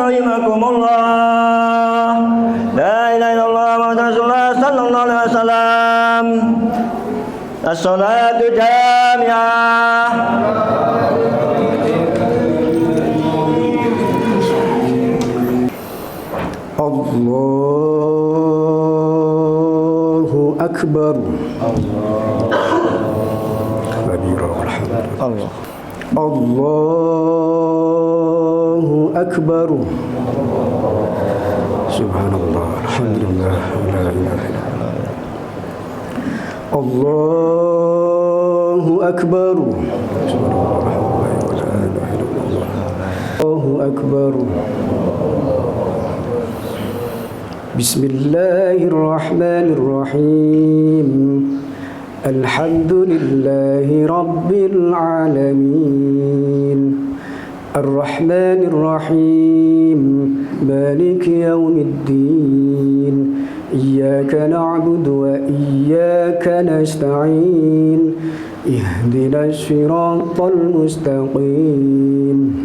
rahimakumullah. La ilaha illallah Muhammadur Rasulullah sallallahu alaihi wasallam. As-salatu jami'ah. Allahu Akbar. Allah. Allahu Akbar. Subhanallah. Alhamdulillah. La ilaha illallah. Allahu Akbar. Subhanallah. La ilaha illallah. Allahu Akbar. Bismillahirrahmanirrahim. Alhamdulillahi Rabbil Alamin. Ar-Rahmanir-Rahim. Maliki yawmiddin. Iyyaka na'budu wa iyyaka nasta'in. Ihdinas siratal mustaqim.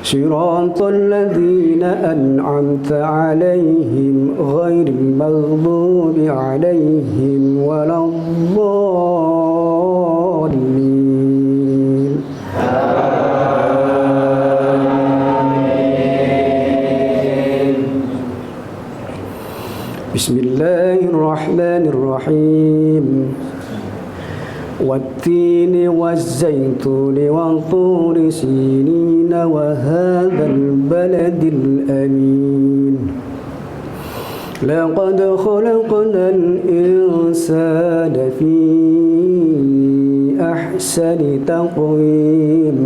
صراط الذين أنعمت عليهم غير المغضوب عليهم ولا الضالين. بسم الله الرحمن الرحيم. والتين والزيتون وطور سينين وهذا البلد الأمين. لقد خلقنا الإنسان في أحسن تقويم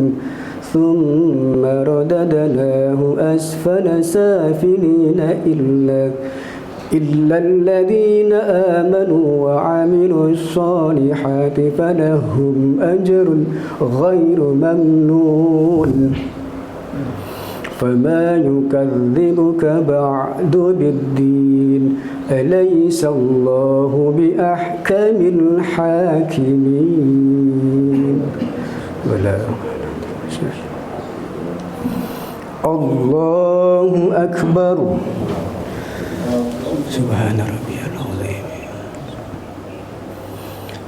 ثم رددناه أسفل سافلين إلا الذين آمنوا وعملوا الصالحات فلهم أجر غير ممنون. فما يكذبك بعد بالدين أليس الله بأحكم الحاكمين. الله أكبر. سبحان ربي العظيم.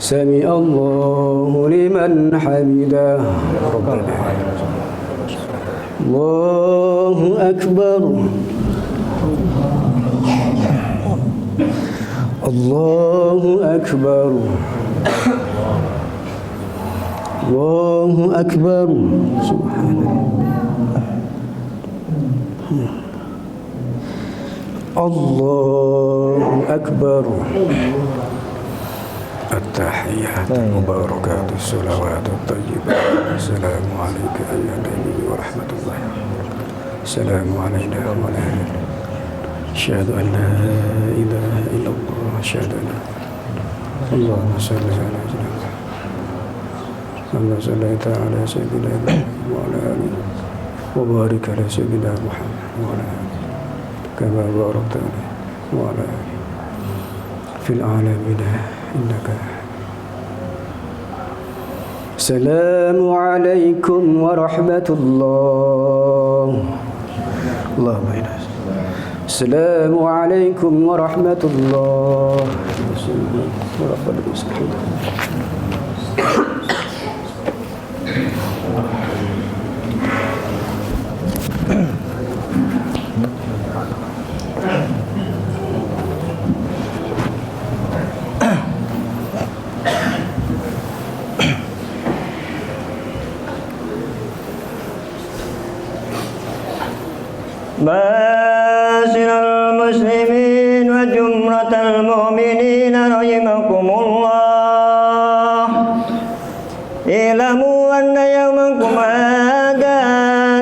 سمع الله لمن حمده. ربنا الله أكبر. الله أكبر. الله أكبر. سبحان الله أكبر. التحيات المباركات الصلوات الطيبات. السلام عليك أيها النبي ورحمة الله. السلام علينا وعلى أشهد أن لا إله إلا الله. أشهد أن اللهم صل على سيدنا محمد. اللهم صل على سيدنا إبراهيم وعلى آله وبارك على سيدنا محمد وعلى آله كما باركت عليه وعلى آله في العالمين إنك. السلام عليكم ورحمة الله. اللهم السلام عليكم ورحمة الله. باسل المسلمين وجمرة المؤمنين رحمكم الله. اعلموا أن يومكم هذا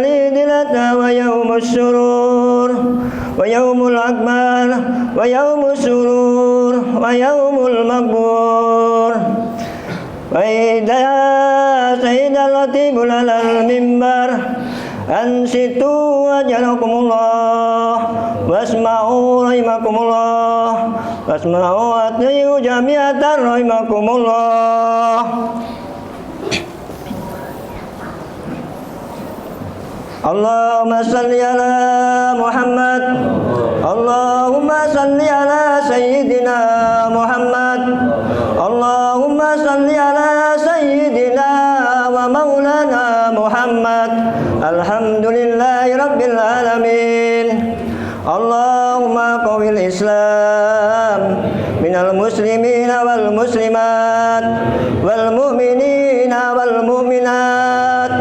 ليلة ويوم السرور ويوم الأكبر ويوم السرور ويوم المقبور. وإذا سيد الخطيب على المنبر أنصتوا وجلكمullah wasma'u rahimakumullah wasma'u atiyu jami'atan rahimakumullah. اللهم صل على محمد اللهم صل على سيدنا محمد اللهم صل على سيدنا ومولانا محمد الحمد لله رب العالمين اللهم قوي الإسلام من المسلمين والمسلمات والمؤمنين والمؤمنات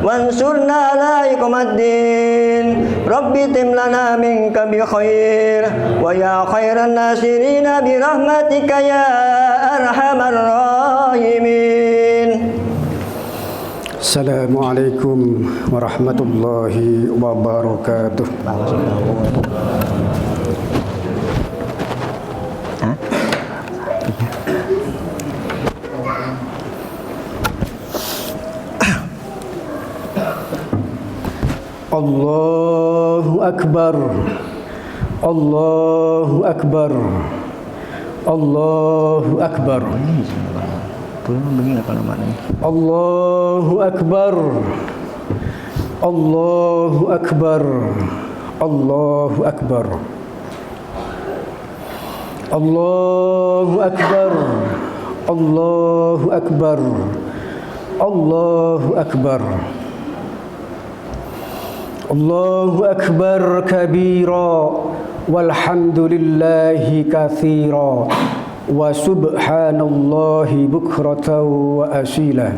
وانصرنا على إقامة الدين رب تم لنا منك بخير ويا خير الناصرين برحمتك يا أرحم الراحمين. Assalamualaikum warahmatullahi wabarakatuh. Allahu Akbar, Allahu Akbar, Allahu Akbar, Allahu Akbar, Allahu Akbar, Allahu Akbar, Allahu Akbar, Allahu Akbar, Allahu Akbar. Allahu Akbar kabira walhamdulillahi katsira wa subhanallahi bukratan wa asila.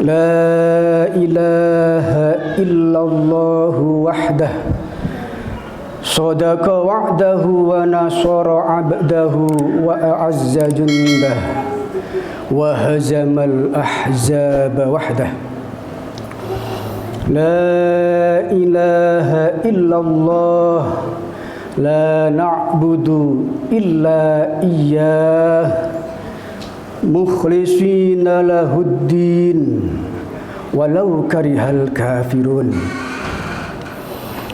La ilaha illallah wahdah sadaqa wa'dahu wa nasara 'abdahu wa a'azza jundah wa hazamal ahzaba wahdah. La ilaha illallah la na'budu illa iyyah mukhlishina lahuddin walau karihal kafirun.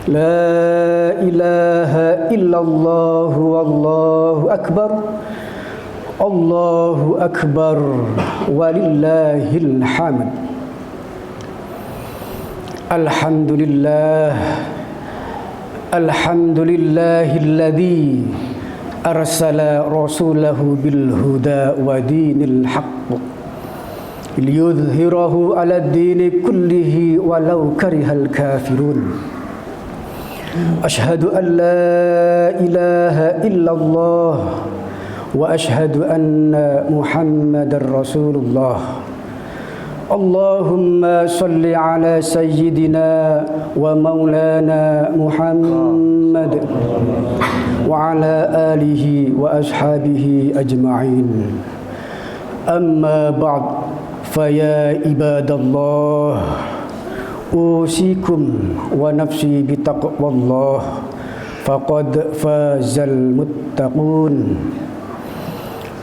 La ilaha illallah wallahu akbar Allahu akbar walillahil hamd. Alhamdulillah, alhamdulillahilladzi arsala rasulahu bil huda wa dinil haqq liyudhhirahu 'ala ad-dini kullihi walau karihal kafirun. Ashhadu an la ilaha illallah wa ashhadu anna Muhammadar Rasulullah. Allahumma salli ala sayyidina wa maulana Muhammad wa ala alihi wa ashabihi ajma'in. Amma ba'd, faya ibadallah, usikum wa nafsi bitaqwallah, faqad fazal muttaqun.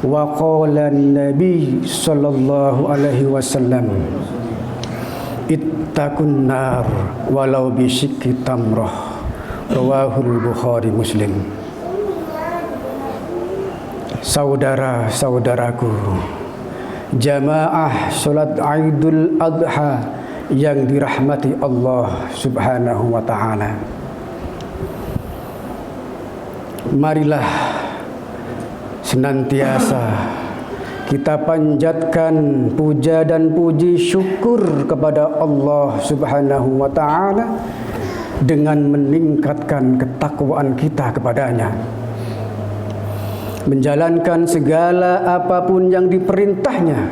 Wa qala an-nabi sallallahu alaihi wasallam, ittaqun nar walau bisyikki tamrah. Rawahul Bukhari Muslim. Saudara-saudaraku, jamaah salat Idul Adha yang dirahmati Allah Subhanahu wa taala. Marilah senantiasa kita panjatkan puja dan puji syukur kepada Allah Subhanahu wa taala dengan meningkatkan ketakwaan kita kepadanya, menjalankan segala apapun yang diperintahnya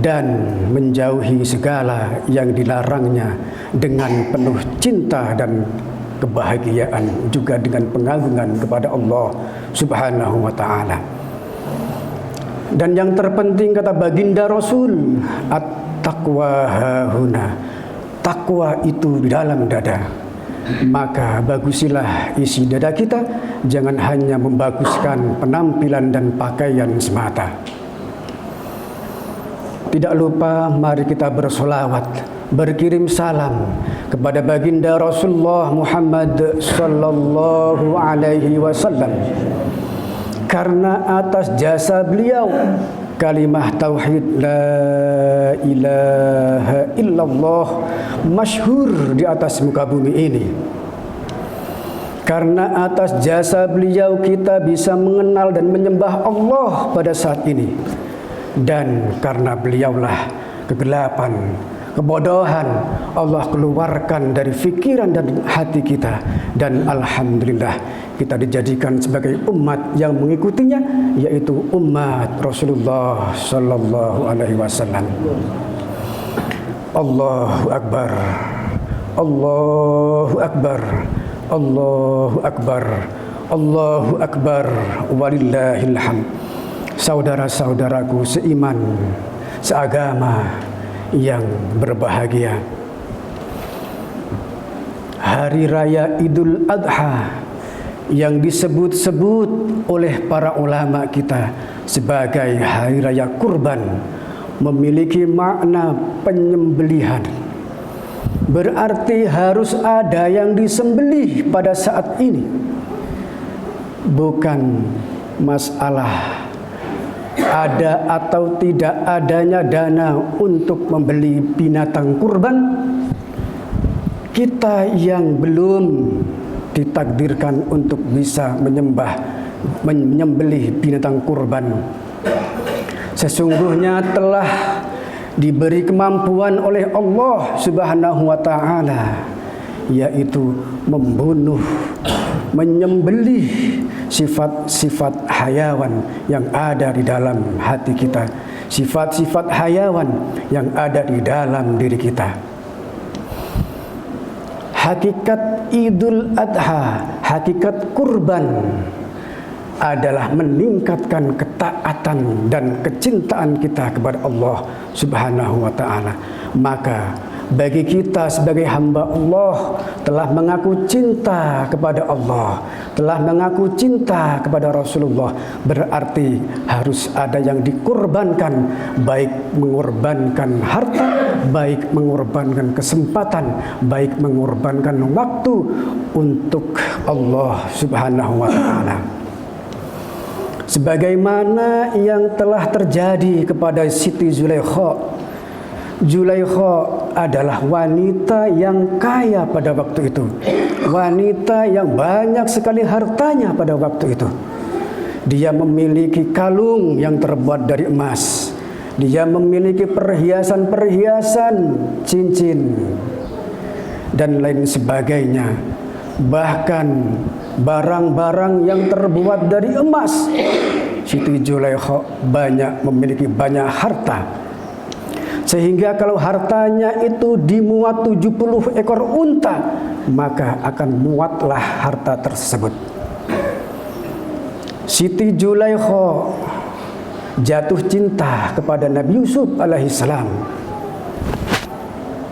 dan menjauhi segala yang dilarangnya dengan penuh cinta dan kebahagiaan, juga dengan pengagungan kepada Allah Subhanahu wa taala. Dan yang terpenting kata baginda Rasul, at-taqwa hahuna, takwa itu di dalam dada. Maka bagusilah isi dada kita, jangan hanya membaguskan penampilan dan pakaian semata. Tidak lupa mari kita bersolawat, berkirim salam kepada baginda Rasulullah Muhammad sallallahu alaihi wasallam. Karena atas jasa beliau kalimah tauhid la ilaha illallah masyhur di atas muka bumi ini. Karena atas jasa beliau kita bisa mengenal dan menyembah Allah pada saat ini. Dan karena beliaulah kegelapan, kebodohan Allah keluarkan dari pikiran dan hati kita. Dan alhamdulillah kita dijadikan sebagai umat yang mengikutinya, yaitu umat Rasulullah sallallahu alaihi wasallam. Allahu akbar, Allahu akbar, Allahu akbar, Allahu akbar, walillahil hamd. Saudara-saudaraku seiman, seagama yang berbahagia, Hari Raya Idul Adha yang disebut-sebut oleh para ulama kita sebagai Hari Raya Kurban memiliki makna penyembelihan. Berarti harus ada yang disembelih pada saat ini. Bukan masalah ada atau tidak adanya dana untuk membeli binatang kurban. Kita yang belum ditakdirkan untuk bisa menyembelih binatang kurban, sesungguhnya telah diberi kemampuan oleh Allah Subhanahu wa taala, yaitu membunuh, menyembelih sifat-sifat hayawan yang ada di dalam hati kita, sifat-sifat hayawan yang ada di dalam diri kita. Hakikat Idul Adha, hakikat kurban adalah meningkatkan ketaatan dan kecintaan kita kepada Allah Subhanahu wa taala. Maka bagi kita sebagai hamba Allah telah mengaku cinta kepada Allah, telah mengaku cinta kepada Rasulullah, berarti harus ada yang dikorbankan, baik mengorbankan harta, baik mengorbankan kesempatan, baik mengorbankan waktu untuk Allah Subhanahu wa taala. Sebagaimana yang telah terjadi kepada Siti Zulaikha. Zulaikha adalah wanita yang kaya pada waktu itu, wanita yang banyak sekali hartanya pada waktu itu. Dia memiliki kalung yang terbuat dari emas, dia memiliki perhiasan-perhiasan, cincin, dan lain sebagainya. Bahkan barang-barang yang terbuat dari emas. Siti Zulaikha memiliki banyak harta. Sehingga kalau hartanya itu dimuat 70 ekor unta, maka akan muatlah harta tersebut. Siti Zulaikha jatuh cinta kepada Nabi Yusuf alaihissalam.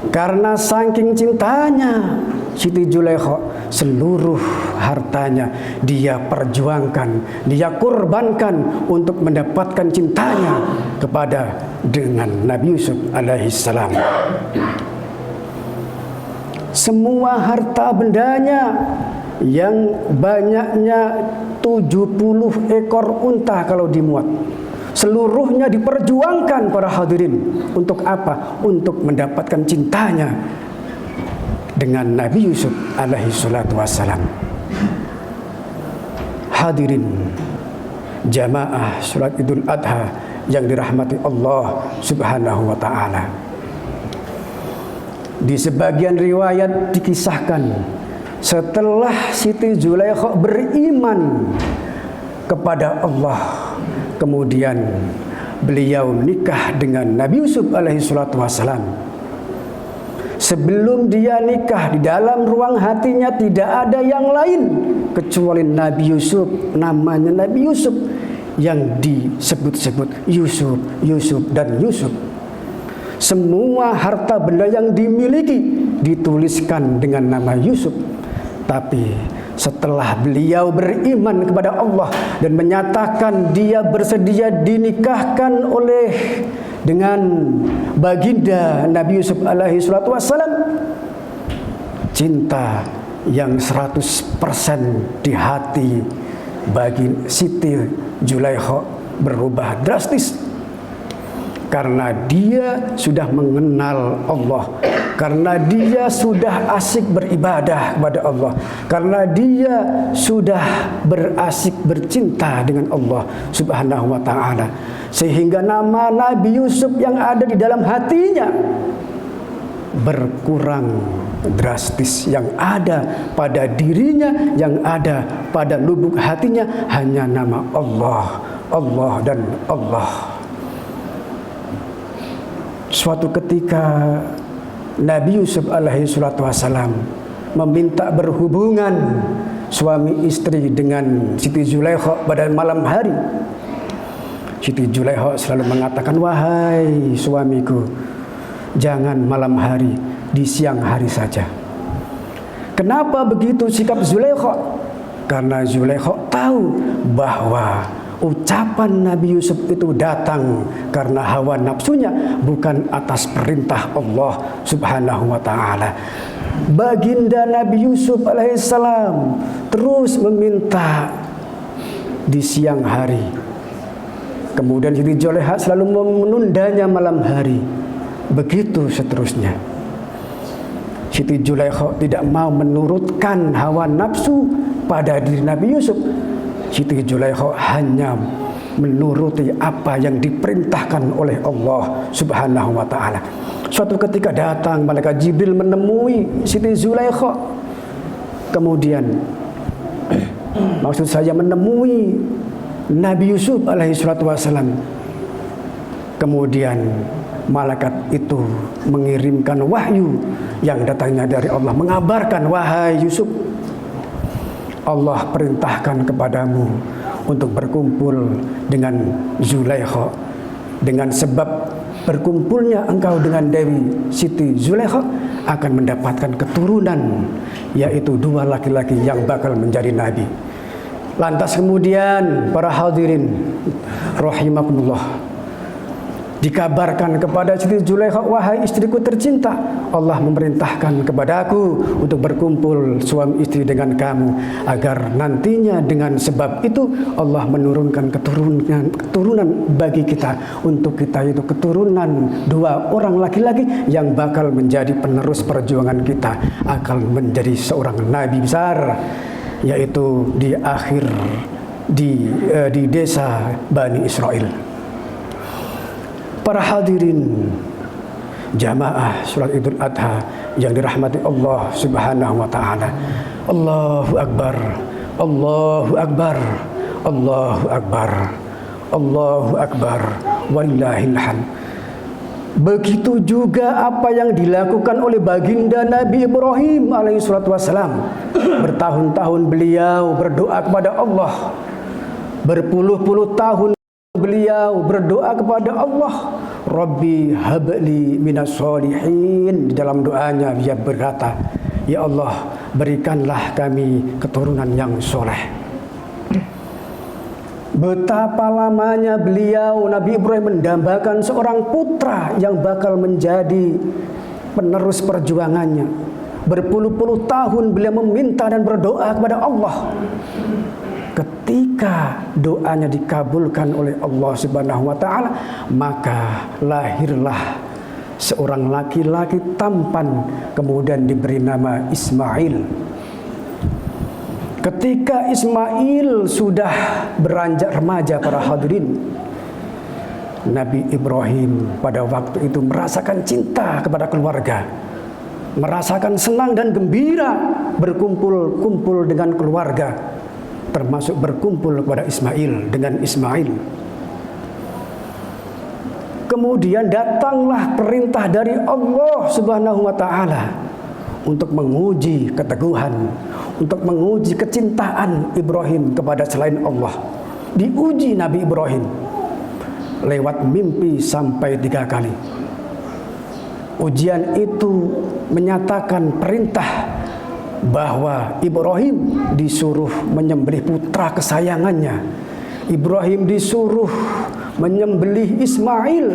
Karena saking cintanya Siti Zulaikha, seluruh hartanya dia perjuangkan, dia korbankan untuk mendapatkan cintanya kepada dengan Nabi Yusuf alaihissalam. Semua harta bendanya yang banyaknya 70 ekor unta kalau dimuat, seluruhnya diperjuangkan para hadirin. Untuk apa? Untuk mendapatkan cintanya dengan Nabi Yusuf alaihi salatu wassalam. Hadirin jamaah salat Idul Adha yang dirahmati Allah Subhanahu wa taala. Di sebagian riwayat dikisahkan setelah Siti Zulaikha beriman kepada Allah, kemudian beliau nikah dengan Nabi Yusuf alaihi salatu wassalam. Sebelum dia nikah, di dalam ruang hatinya tidak ada yang lain kecuali Nabi Yusuf. Namanya Nabi Yusuf yang disebut-sebut Yusuf, Yusuf, dan Yusuf. Semua harta benda yang dimiliki dituliskan dengan nama Yusuf. Tapi setelah beliau beriman kepada Allah dan menyatakan dia bersedia dinikahkan dengan baginda Nabi Yusuf alaihi salatu wassalam, cinta yang 100% di hati bagi Siti Zulaikha berubah drastis. karena dia sudah mengenal Allah, karena dia sudah asik beribadah kepada Allah, karena dia sudah berasik bercinta dengan Allah Subhanahu wa ta'ala, sehingga nama Nabi Yusuf yang ada di dalam hatinya berkurang drastis. Yang ada pada dirinya, yang ada pada lubuk hatinya hanya nama Allah, Allah dan Allah. Suatu ketika Nabi Yusuf alaihi salatu wassalam meminta berhubungan suami istri dengan Siti Zulaikha pada malam hari. Siti Zulaikha selalu mengatakan, wahai suamiku, jangan malam hari, di siang hari saja. Kenapa begitu sikap Zulaikha? Karena Zulaikha tahu bahwa ucapan Nabi Yusuf itu datang karena hawa nafsunya, bukan atas perintah Allah Subhanahu wa ta'ala. Baginda Nabi Yusuf alaihissalam terus meminta di siang hari. Kemudian Siti Zulaikha selalu menundanya malam hari. Begitu seterusnya. Siti Zulaikha tidak mau menurutkan hawa nafsu pada diri Nabi Yusuf. Siti Zulaikha hanya menuruti apa yang diperintahkan oleh Allah Subhanahu wa ta'ala. Suatu ketika datang malaikat Jibril menemui Siti Zulaikha. Kemudian maksud saya menemui Nabi Yusuf alaihi salatu wassalam. Kemudian malaikat itu mengirimkan wahyu yang datangnya dari Allah, mengabarkan, wahai Yusuf, Allah perintahkan kepadamu untuk berkumpul dengan Zulaikha. Dengan sebab berkumpulnya engkau dengan Dewi Siti Zulaikha akan mendapatkan keturunan, yaitu 2 laki-laki yang bakal menjadi nabi. Lantas kemudian para hadirin rahimakumullah, dikabarkan kepada Siti Zulaikha, wahai istriku tercinta, Allah memerintahkan kepadaku untuk berkumpul suami istri dengan kamu, agar nantinya dengan sebab itu Allah menurunkan keturunan bagi kita, untuk kita itu keturunan 2 orang laki-laki yang bakal menjadi penerus perjuangan kita, akan menjadi seorang nabi besar, yaitu di akhir di desa Bani Israel. Para hadirin jamaah salat Idul Adha yang dirahmati Allah Subhanahu wa ta'ala. Allahu Akbar, Allahu Akbar, Allahu Akbar, Allahu Akbar, walillahil hamd. Begitu juga apa yang dilakukan oleh baginda Nabi Ibrahim alaihi salatu wassalam. Bertahun-tahun beliau berdoa kepada Allah. Berpuluh-puluh tahun beliau berdoa kepada Allah, Rabbi habli minas solihin. Di dalam doanya dia berkata, ya Allah, berikanlah kami keturunan yang soleh. Betapa lamanya beliau Nabi Ibrahim mendambakan seorang putra yang bakal menjadi penerus perjuangannya. Berpuluh-puluh tahun beliau meminta dan berdoa kepada Allah. Ketika doanya dikabulkan oleh Allah Subhanahu wa ta'ala, maka lahirlah seorang laki-laki tampan, kemudian diberi nama Ismail. Ketika Ismail sudah beranjak remaja, para hadirin, Nabi Ibrahim pada waktu itu merasakan cinta kepada keluarga, merasakan senang dan gembira berkumpul-kumpul dengan keluarga, termasuk berkumpul kepada Ismail dengan Ismail. Kemudian datanglah perintah dari Allah Subhanahu wa ta'ala untuk menguji keteguhan, untuk menguji kecintaan Ibrahim kepada selain Allah. Diuji Nabi Ibrahim lewat mimpi sampai 3 kali. Ujian itu menyatakan perintah bahwa Ibrahim disuruh menyembelih putra kesayangannya. Ibrahim disuruh menyembelih Ismail,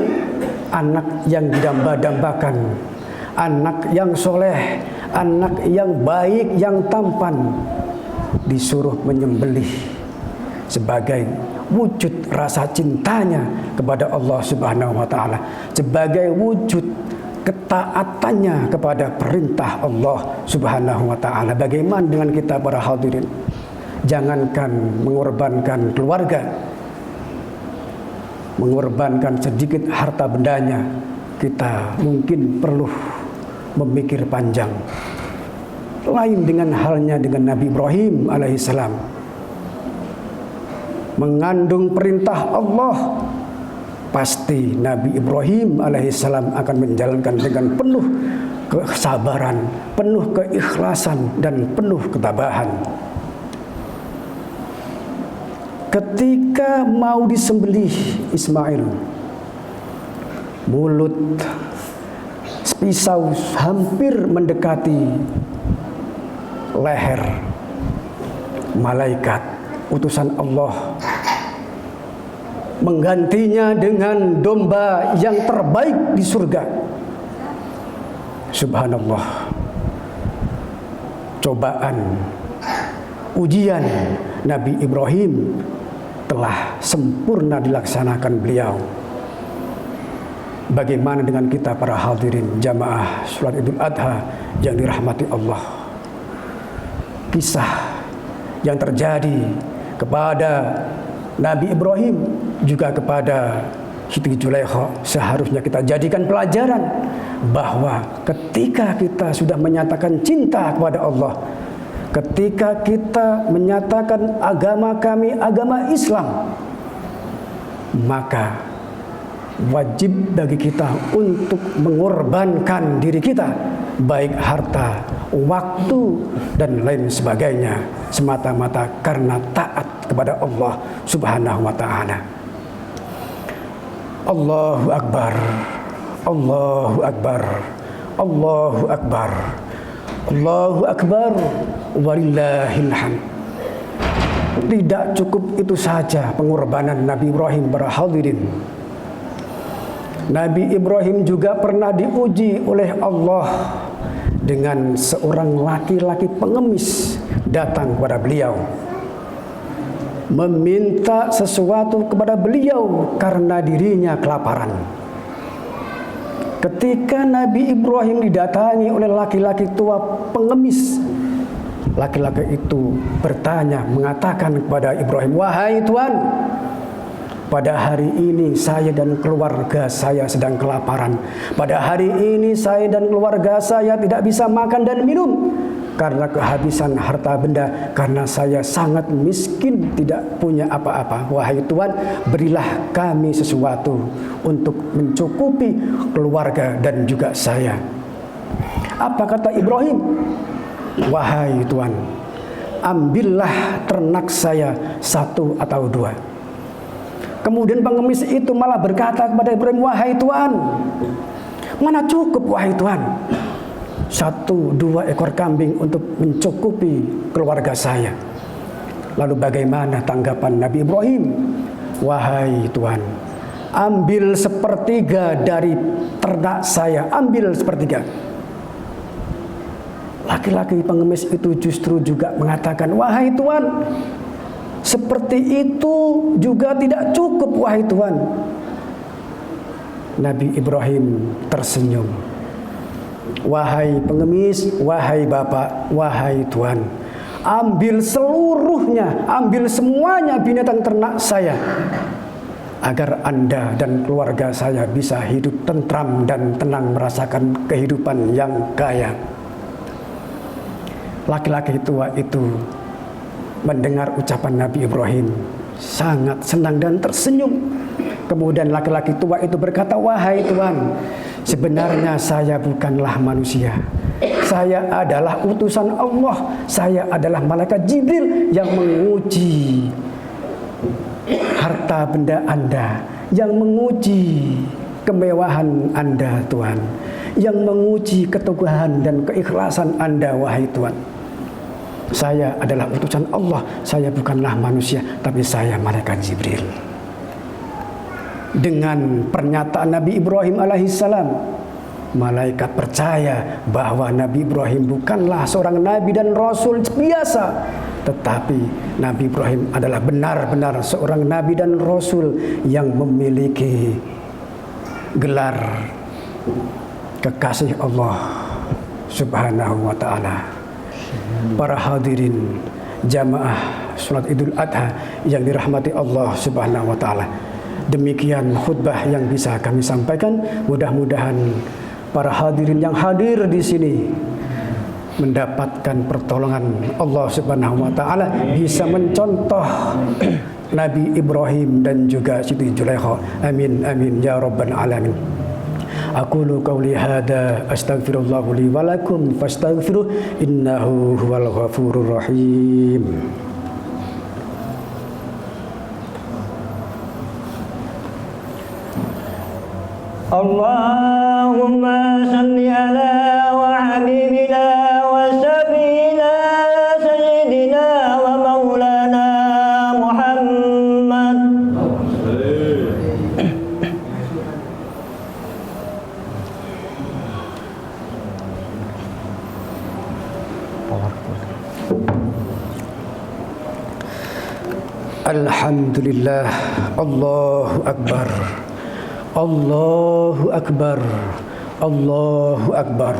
anak yang didamba-dambakan, anak yang soleh, anak yang baik, yang tampan, disuruh menyembelih sebagai wujud rasa cintanya kepada Allah Subhanahu wa taala, sebagai wujud ketaatannya kepada perintah Allah Subhanahu wa taala. Bagaimana dengan kita para hadirin? Jangankan mengorbankan keluarga, mengorbankan sedikit harta bendanya, kita mungkin perlu memikir panjang. Lain dengan halnya dengan Nabi Ibrahim alaihissalam, mengandung perintah Allah, pasti Nabi Ibrahim alaihissalam akan menjalankan dengan penuh kesabaran, penuh keikhlasan, dan penuh ketabahan. Ketika mau disembelih Ismail, mulut pisau hampir mendekati leher. Malaikat utusan Allah menggantinya dengan domba yang terbaik di surga. Subhanallah. Cobaan, ujian Nabi Ibrahim telah sempurna dilaksanakan beliau. Bagaimana dengan kita para hadirin jamaah sholat Idul Adha yang dirahmati Allah? Kisah yang terjadi kepada Nabi Ibrahim juga kepada Siti Zulaikha seharusnya kita jadikan pelajaran bahwa ketika kita sudah menyatakan cinta kepada Allah, ketika kita menyatakan agama kami agama Islam, maka wajib bagi kita untuk mengorbankan diri kita, baik harta, waktu, dan lain sebagainya, semata-mata karena taat kepada Allah Subhanahu wa ta'ala. Allahu Akbar, Allahu Akbar, Allahu Akbar, Allahu Akbar, walillahil hamd. Tidak cukup itu saja pengorbanan Nabi Ibrahim para hadirin. Nabi Ibrahim juga pernah diuji oleh Allah dengan seorang laki-laki pengemis datang kepada beliau, meminta sesuatu kepada beliau karena dirinya kelaparan. Ketika Nabi Ibrahim didatangi oleh laki-laki tua pengemis, laki-laki itu bertanya, mengatakan kepada Ibrahim, "Wahai Tuhan, pada hari ini saya dan keluarga saya sedang kelaparan. Pada hari ini saya dan keluarga saya tidak bisa makan dan minum karena kehabisan harta benda, karena saya sangat miskin, tidak punya apa-apa. Wahai Tuhan, berilah kami sesuatu untuk mencukupi keluarga dan juga saya." Apa kata Ibrahim? "Wahai Tuhan, ambillah ternak saya 1 atau 2. Kemudian pengemis itu malah berkata kepada Ibrahim, "Wahai Tuhan, mana cukup wahai Tuhan, 1-2 ekor kambing untuk mencukupi keluarga saya." Lalu bagaimana tanggapan Nabi Ibrahim? "Wahai Tuhan, ambil 1/3 dari ternak saya, ambil 1/3. Laki-laki pengemis itu justru juga mengatakan, "Wahai Tuhan, seperti itu juga tidak cukup wahai Tuhan." Nabi Ibrahim tersenyum. "Wahai pengemis, wahai Bapak, wahai Tuhan, ambil seluruhnya, ambil semuanya binatang ternak saya, agar Anda dan keluarga saya bisa hidup tentram dan tenang, merasakan kehidupan yang kaya." Laki-laki tua itu mendengar ucapan Nabi Ibrahim sangat senang dan tersenyum. Kemudian laki-laki tua itu berkata, "Wahai Tuhan, sebenarnya saya bukanlah manusia. Saya adalah utusan Allah. Saya adalah malaikat Jibril yang menguji harta benda Anda, yang menguji kemewahan Anda Tuhan, yang menguji keteguhan dan keikhlasan Anda wahai Tuhan. Saya adalah utusan Allah, saya bukanlah manusia, tapi saya malaikat Jibril." Dengan pernyataan Nabi Ibrahim alaihissalam, malaikat percaya bahwa Nabi Ibrahim bukanlah seorang nabi dan rasul biasa, tetapi Nabi Ibrahim adalah benar-benar seorang nabi dan rasul yang memiliki gelar kekasih Allah Subhanahu wa ta'ala. Para hadirin jamaah salat Idul Adha yang dirahmati Allah Subhanahu wa ta'ala, demikian khutbah yang bisa kami sampaikan. Mudah-mudahan para hadirin yang hadir di sini mendapatkan pertolongan Allah Subhanahu wa ta'ala, bisa mencontoh Nabi Ibrahim dan juga Siti Zulaikha. Amin amin ya rabbal alamin. Aqulu qawli hadza astaghfirullah li wa lakum fastaghfiruh innahu huwal ghafurur rahim. Allahumma salli ala wa habibina wa sabina sayyidina wa maulana Muhammad. Alhamdulillah, Allahu Akbar, Allahu Akbar, Allahu Akbar,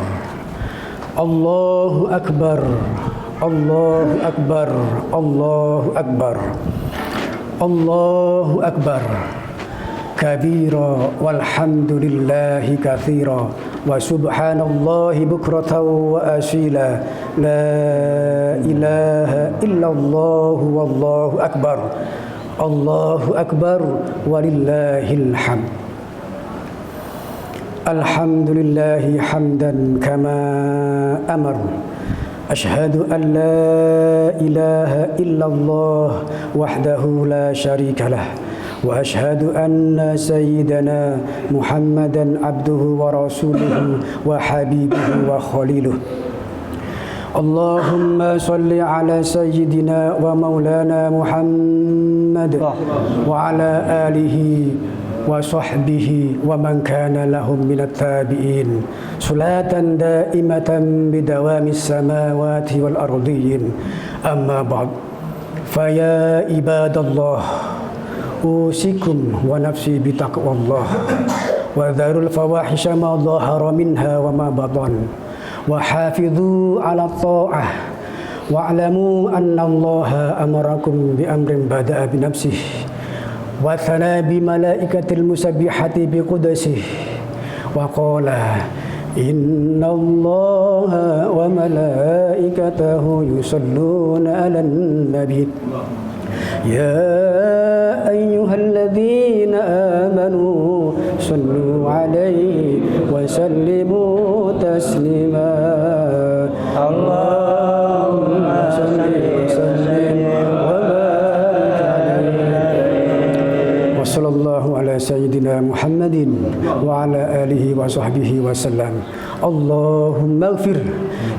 Allahu Akbar, Allahu Akbar, Allahu Akbar, Allahu Akbar kabira walhamdulillahi katsira wa subhanallahi bukratan wa asila. La ilaha illallah wallahu akbar, Allahu akbar walillahil hamd. Alhamdulillahi hamdan kama amar. Ashhadu an la ilaha illallah wahdahu la syarika lah. Wa ashhadu anna sayyidana Muhammadan abduhu wa rasuluhu wa habibuhu wa khaliluh. Allahumma salli ala sayyidina wa maulana Muhammad wa ala alihi wa sahbihi wa man kana lahum minat tabi'in salatan daimatan bidawamis samawati wal ardiyyin. Amma ba'd, faya ibadallah usikum wa nafsi bitaqwallah wa dharul fawahisha ma dhahara minha wa ma batan wa hafidhu ala ta'ah wa'lamu anna allaha amarakum bi amrin bada'a bi nafsihi wa thana bi malaikatil musabbihati bi qudsihi wa qala inna allaha wa malaikatahu yusalluna 'alan nabi ya ayyuhalladzina amanu sallu 'alaihi wa sallimu taslima. Allahumma salli wa sallim wa barik alaihi wa sallallahu ala sayyidina Muhammadin wa ala alihi wa sahbihi wa sallam. Allahumma ighfir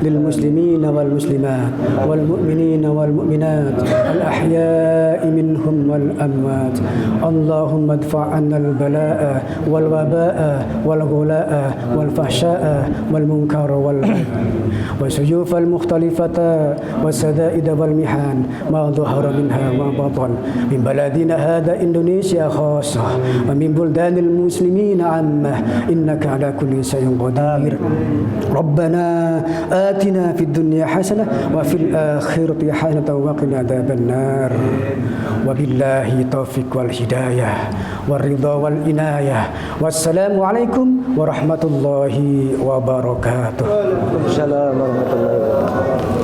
lil muslimina wal muslimat wal mu'minina wal mu'minat al ahya'i minhum wal amwat. Allahumma adfa' 'anna al bala'a wal waba'a wal ghula'a wal fahsya'a wal munkara wal wa suyuf al mukhtalifata wa sada'id wal mihan ma dhahara minha wa batan min baladina hadha Indonesia khassah wa min buldanil muslimina 'ammah innaka 'ala kulli shay'in qadir. Rabbana atina fid dunya hasanah wa fil akhirati hasanah wa qina adzabannar. Wabillahi taufiq wal hidayah wal ridha wal inayah. Wassalamu alaikum warahmatullahi wabarakatuh. Waalaikumsalam warahmatullahi wabarakatuh.